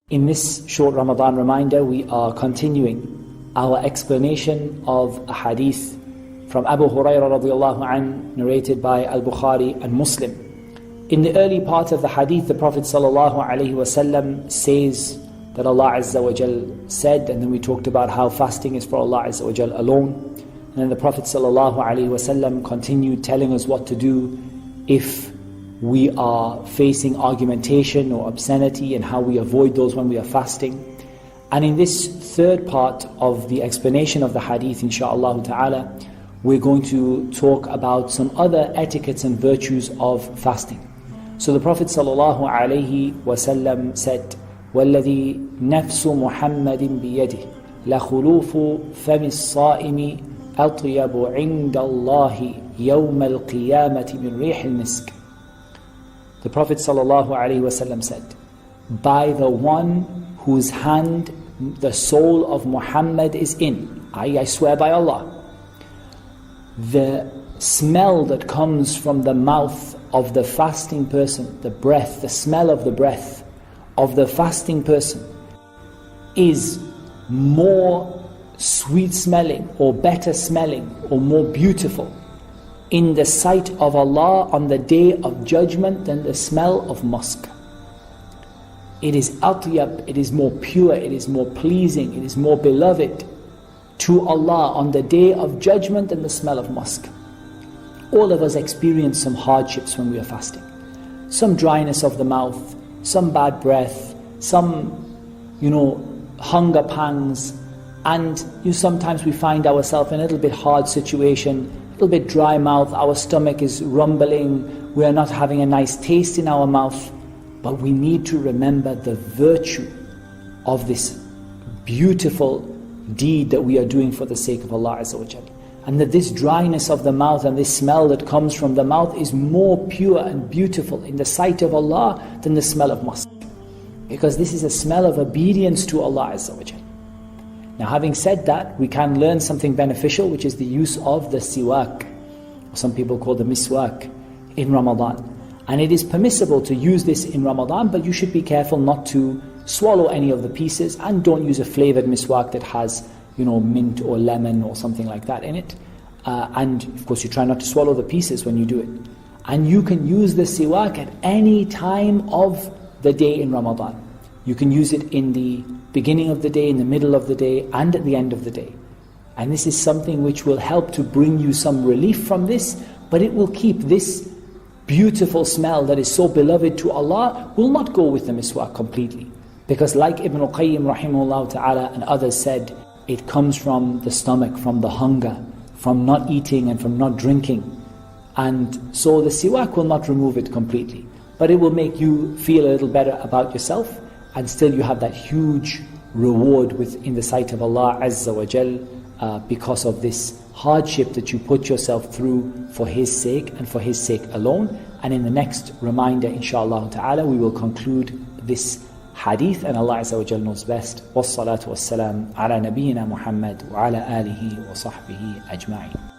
In this short Ramadan reminder, we are continuing our explanation of a hadith from Abu Hurairah radiallahu anhu, narrated by Al-Bukhari and Muslim. In the early part of the hadith, the Prophet sallallahu alaihi wasallam says that Allah Azza wa Jal said, and then we talked about how fasting is for Allah Azza wa Jal alone. And then the Prophet sallallahu alaihi wasallam continued telling us what to do if we are facing argumentation or obscenity, and how we avoid those when we are fasting. And in this third part of the explanation of the hadith, insha'Allah ta'ala, we're going to talk about some other etiquettes and virtues of fasting. So the Prophet sallallahu alaihi wasallam said, وَالَّذِي نَفْسُ مُحَمَّدٍ بِيَدِهِ لَخُلُوفُ فَمِ الصَّائِمِ أَطْيَبُ عِنْدَ اللَّهِ يَوْمَ الْقِيَامَةِ مِنْ رِيحِ الْمِسْكِ. The Prophet ﷺ said, by the one whose hand the soul of Muhammad is in, I swear by Allah, the smell that comes from the mouth of the fasting person, the breath, the smell of the breath of the fasting person is more sweet smelling or better smelling or more beautiful in the sight of Allah on the day of judgment than the smell of musk. It is atyab, it is more pure, it is more pleasing, it is more beloved to Allah on the day of judgment than the smell of musk. All of us experience some hardships when we are fasting. Some dryness of the mouth, some bad breath, some, hunger pangs, and sometimes we find ourselves in a little bit hard situation, a little bit dry mouth, our stomach is rumbling, we are not having a nice taste in our mouth. But we need to remember the virtue of this beautiful deed that we are doing for the sake of Allah Azza wa Jal. And that this dryness of the mouth and this smell that comes from the mouth is more pure and beautiful in the sight of Allah than the smell of musk. Because this is a smell of obedience to Allah Azza wa Jal. Now, having said that, we can learn something beneficial, which is the use of the Siwak. Some people call the miswak in Ramadan. And it is permissible to use this in Ramadan, but you should be careful not to swallow any of the pieces, and don't use a flavored miswak that has, mint or lemon or something like that in it. And of course, you try not to swallow the pieces when you do it. And you can use the Siwak at any time of the day in Ramadan. You can use it in the beginning of the day, in the middle of the day, and at the end of the day. And this is something which will help to bring you some relief from this, but it will keep this beautiful smell that is so beloved to Allah, will not go with the miswak completely. Because like Ibn al-Qayyim rahimahullah ta'ala and others said, it comes from the stomach, from the hunger, from not eating and from not drinking. And so the siwak will not remove it completely, but it will make you feel a little better about yourself, and still you have that huge reward in the sight of Allah Azza wa Jal because of this hardship that you put yourself through for His sake and for His sake alone. And in the next reminder, inshaAllah ta'ala, we will conclude this hadith, and Allah Azza wa Jal knows best. Wassalatu wassalam ala nabiyyina Muhammad wa ala alihi wa sahbihi ajma'in.